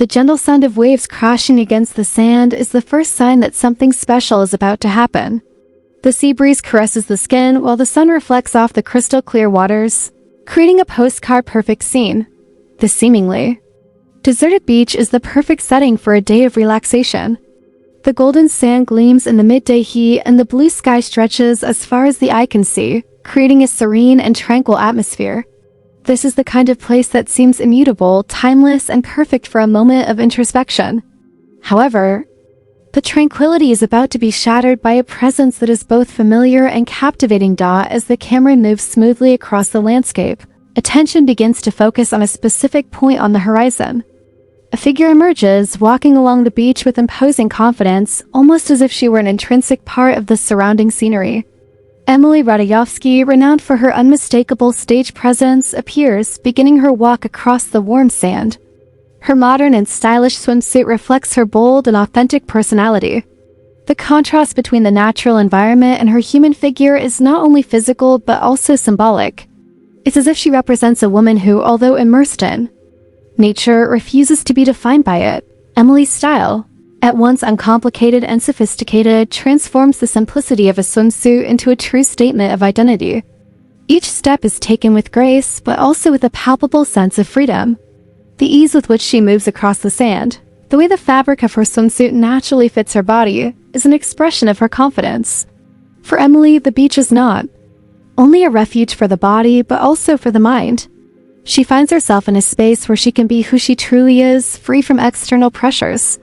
The gentle sound of waves crashing against the sand is the first sign that something special is about to happen. The sea breeze caresses the skin while the sun reflects off the crystal clear waters, creating a postcard-perfect scene. The seemingly deserted beach is the perfect setting for a day of relaxation. The golden sand gleams in the midday heat and the blue sky stretches as far as the eye can see, creating a serene and tranquil atmosphere. This is the kind of place that seems immutable, timeless, and perfect for a moment of introspection. However, the tranquility is about to be shattered by a presence that is both familiar and captivating. As the camera moves smoothly across the landscape, attention begins to focus on a specific point on the horizon. A figure emerges, walking along the beach with imposing confidence, almost as if she were an intrinsic part of the surrounding scenery. Emily Ratajkowski, renowned for her unmistakable stage presence, appears, beginning her walk across the warm sand. Her modern and stylish swimsuit reflects her bold and authentic personality. The contrast between the natural environment and her human figure is not only physical but also symbolic. It's as if she represents a woman who, although immersed in nature, refuses to be defined by it. Emily's style, at once uncomplicated and sophisticated, transforms the simplicity of a swimsuit into a true statement of identity. Each step is taken with grace, but also with a palpable sense of freedom. The ease with which she moves across the sand, the way the fabric of her swimsuit naturally fits her body, is an expression of her confidence. For Emily, the beach is not only a refuge for the body, but also for the mind. She finds herself in a space where she can be who she truly is, free from external pressures.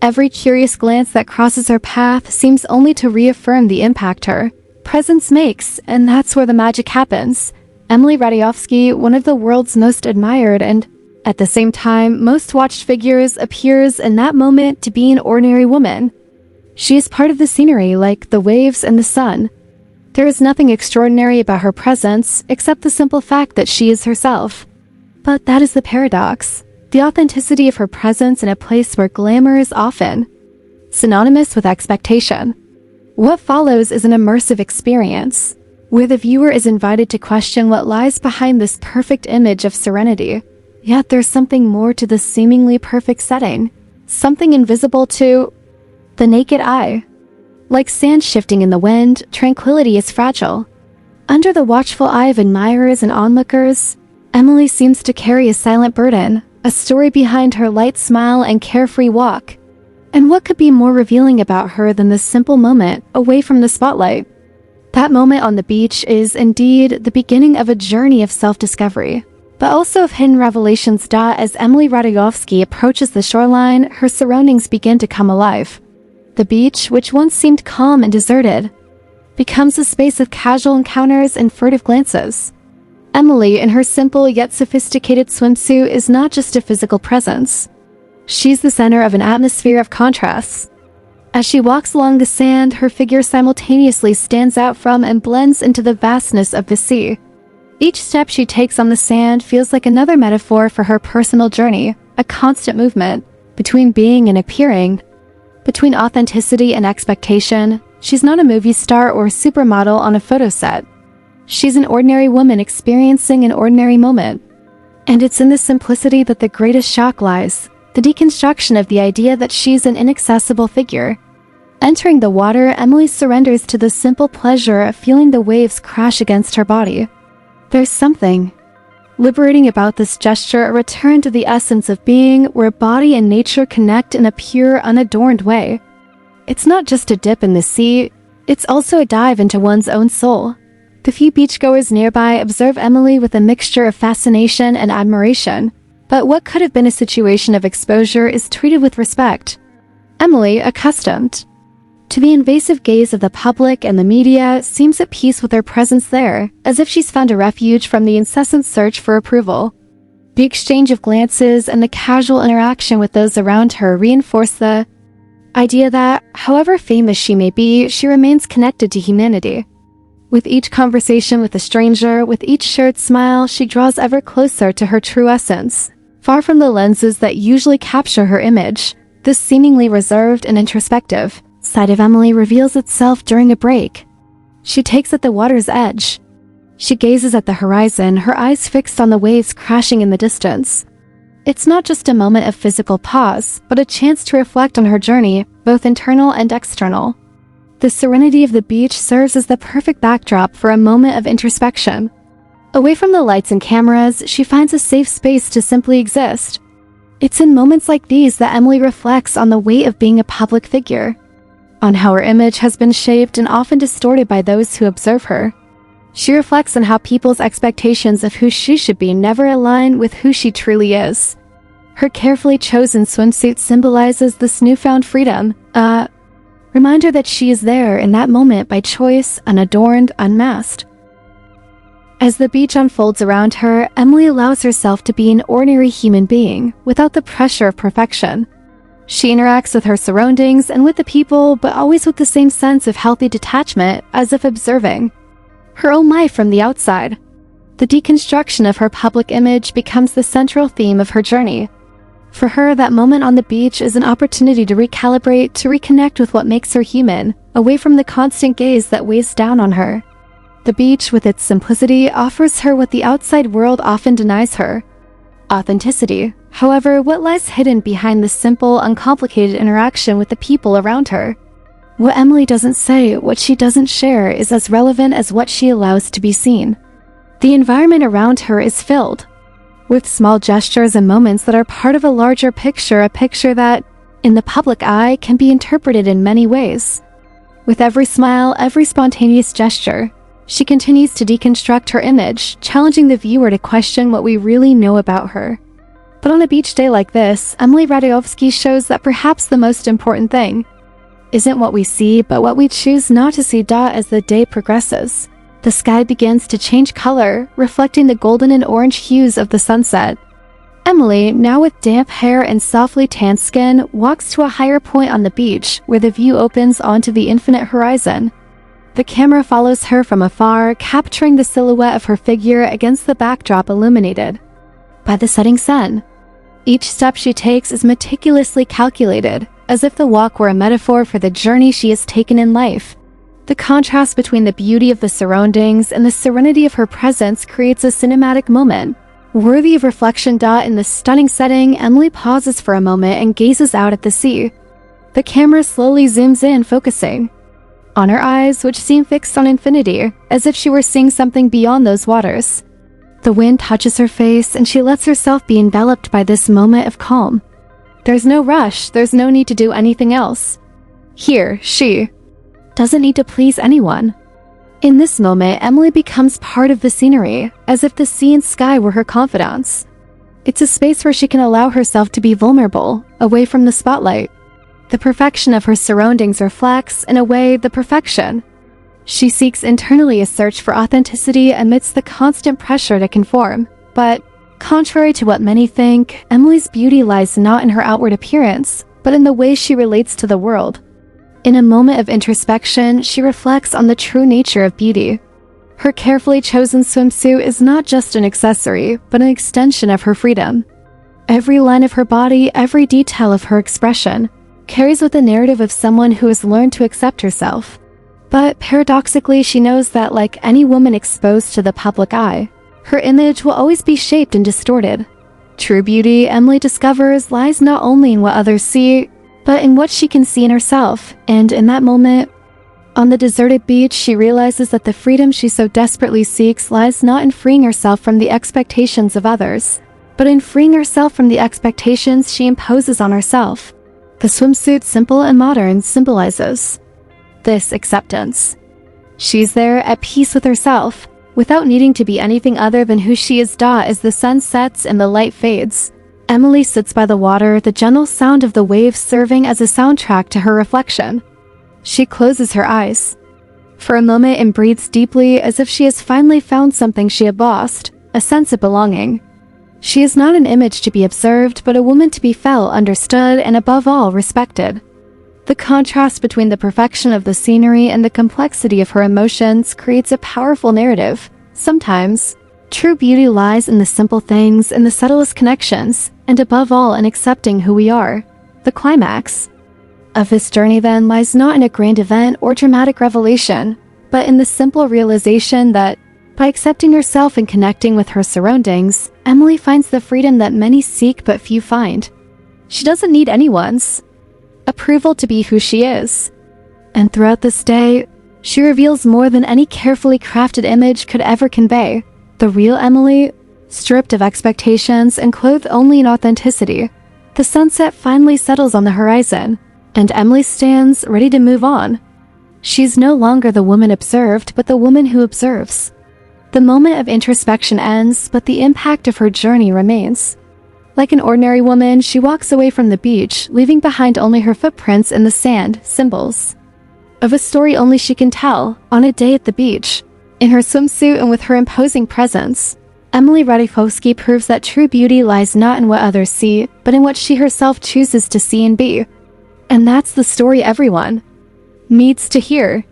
Every curious glance that crosses her path seems only to reaffirm the impact her presence makes, and that's where the magic happens. Emily Ratajkowski, one of the world's most admired and, at the same time, most watched figures, appears in that moment to be an ordinary woman. She is part of the scenery, like the waves and the sun. There is nothing extraordinary about her presence, except the simple fact that she is herself. But that is the paradox. The authenticity of her presence in a place where glamour is often synonymous with expectation. What follows is an immersive experience, where the viewer is invited to question what lies behind this perfect image of serenity. Yet there's something more to this seemingly perfect setting, something invisible to the naked eye. Like sand shifting in the wind, tranquility is fragile. Under the watchful eye of admirers and onlookers, Emily seems to carry a silent burden, a story behind her light smile and carefree walk. And what could be more revealing about her than this simple moment away from the spotlight? That moment on the beach is indeed the beginning of a journey of self-discovery, but also of hidden revelations. As Emily Ratajkowski approaches the shoreline, her surroundings begin to come alive. The beach, which once seemed calm and deserted, becomes a space of casual encounters and furtive glances. Emily, in her simple yet sophisticated swimsuit, is not just a physical presence. She's the center of an atmosphere of contrasts. As she walks along the sand, her figure simultaneously stands out from and blends into the vastness of the sea. Each step she takes on the sand feels like another metaphor for her personal journey, a constant movement between being and appearing. Between authenticity and expectation, she's not a movie star or supermodel on a photo set. She's an ordinary woman experiencing an ordinary moment. And it's in this simplicity that the greatest shock lies, the deconstruction of the idea that she's an inaccessible figure. Entering the water, Emily surrenders to the simple pleasure of feeling the waves crash against her body. There's something liberating about this gesture, a return to the essence of being, where body and nature connect in a pure, unadorned way. It's not just a dip in the sea, it's also a dive into one's own soul. The few beachgoers nearby observe Emily with a mixture of fascination and admiration, but what could have been a situation of exposure is treated with respect. Emily, accustomed to the invasive gaze of the public and the media, seems at peace with her presence there, as if she's found a refuge from the incessant search for approval. The exchange of glances and the casual interaction with those around her reinforce the idea that, however famous she may be, she remains connected to humanity. With each conversation with a stranger, with each shared smile, she draws ever closer to her true essence. Far from the lenses that usually capture her image, this seemingly reserved and introspective side of Emily reveals itself during a break. She takes at the water's edge. She gazes at the horizon, her eyes fixed on the waves crashing in the distance. It's not just a moment of physical pause, but a chance to reflect on her journey, both internal and external. The serenity of the beach serves as the perfect backdrop for a moment of introspection. Away from the lights and cameras, she finds a safe space to simply exist. It's in moments like these that Emily reflects on the weight of being a public figure, on how her image has been shaped and often distorted by those who observe her. She reflects on how people's expectations of who she should be never align with who she truly is. Her carefully chosen swimsuit symbolizes this newfound freedom, a reminder that she is there in that moment by choice, unadorned, unmasked. As the beach unfolds around her, Emily allows herself to be an ordinary human being without the pressure of perfection. She interacts with her surroundings and with the people, but always with the same sense of healthy detachment, as if observing her own life from the outside. The deconstruction of her public image becomes the central theme of her journey. For her, that moment on the beach is an opportunity to recalibrate, to reconnect with what makes her human, away from the constant gaze that weighs down on her. The beach, with its simplicity, offers her what the outside world often denies her: authenticity. However, what lies hidden behind this simple, uncomplicated interaction with the people around her? What Emily doesn't say, what she doesn't share, is as relevant as what she allows to be seen. The environment around her is filled with small gestures and moments that are part of a larger picture, a picture that, in the public eye, can be interpreted in many ways. With every smile, every spontaneous gesture, she continues to deconstruct her image, challenging the viewer to question what we really know about her. But on a beach day like this, Emily Ratajkowski shows that perhaps the most important thing isn't what we see, but what we choose not to see. As the day progresses, the sky begins to change color, reflecting the golden and orange hues of the sunset. Emily, now with damp hair and softly tanned skin, walks to a higher point on the beach, where the view opens onto the infinite horizon. The camera follows her from afar, capturing the silhouette of her figure against the backdrop illuminated by the setting sun. Each step she takes is meticulously calculated, as if the walk were a metaphor for the journey she has taken in life. The contrast between the beauty of the surroundings and the serenity of her presence creates a cinematic moment, worthy of reflection. In the stunning setting, Emily pauses for a moment and gazes out at the sea. The camera slowly zooms in, focusing on her eyes, which seem fixed on infinity, as if she were seeing something beyond those waters. The wind touches her face, and she lets herself be enveloped by this moment of calm. There's no rush, there's no need to do anything else. Here, she doesn't need to please anyone. In this moment, Emily becomes part of the scenery, as if the sea and sky were her confidants. It's a space where she can allow herself to be vulnerable, away from the spotlight. The perfection of her surroundings reflects, in a way, the perfection she seeks internally, a search for authenticity amidst the constant pressure to conform. But, contrary to what many think, Emily's beauty lies not in her outward appearance, but in the way she relates to the world. In a moment of introspection, she reflects on the true nature of beauty. Her carefully chosen swimsuit is not just an accessory, but an extension of her freedom. Every line of her body, every detail of her expression, carries with the narrative of someone who has learned to accept herself. But paradoxically, she knows that, like any woman exposed to the public eye, her image will always be shaped and distorted. True beauty, Emily discovers, lies not only in what others see, but in what she can see in herself. And in that moment, on the deserted beach, she realizes that the freedom she so desperately seeks lies not in freeing herself from the expectations of others, but in freeing herself from the expectations she imposes on herself. The swimsuit, simple and modern, symbolizes this acceptance. She's there at peace with herself, without needing to be anything other than who she is. As the sun sets and the light fades, Emily sits by the water, the gentle sound of the waves serving as a soundtrack to her reflection. She closes her eyes for a moment and breathes deeply, as if she has finally found something she had lost, a sense of belonging. She is not an image to be observed, but a woman to be felt, understood, and above all, respected. The contrast between the perfection of the scenery and the complexity of her emotions creates a powerful narrative. Sometimes, true beauty lies in the simple things, in the subtlest connections, and above all, in accepting who we are. The climax of this journey, then, lies not in a grand event or dramatic revelation, but in the simple realization that By accepting herself and connecting with her surroundings, Emily finds the freedom that many seek but few find. She doesn't need anyone's approval to be who she is. And throughout this day, she reveals more than any carefully crafted image could ever convey. The real Emily, stripped of expectations and clothed only in authenticity. The sunset finally settles on the horizon, and Emily stands ready to move on. She's no longer the woman observed, but the woman who observes. The moment of introspection ends, but the impact of her journey remains. Like an ordinary woman, she walks away from the beach, leaving behind only her footprints in the sand, symbols of a story only she can tell. On a day at the beach, in her swimsuit and with her imposing presence, Emily Ratajkowski proves that true beauty lies not in what others see, but in what she herself chooses to see and be. And that's the story everyone needs to hear.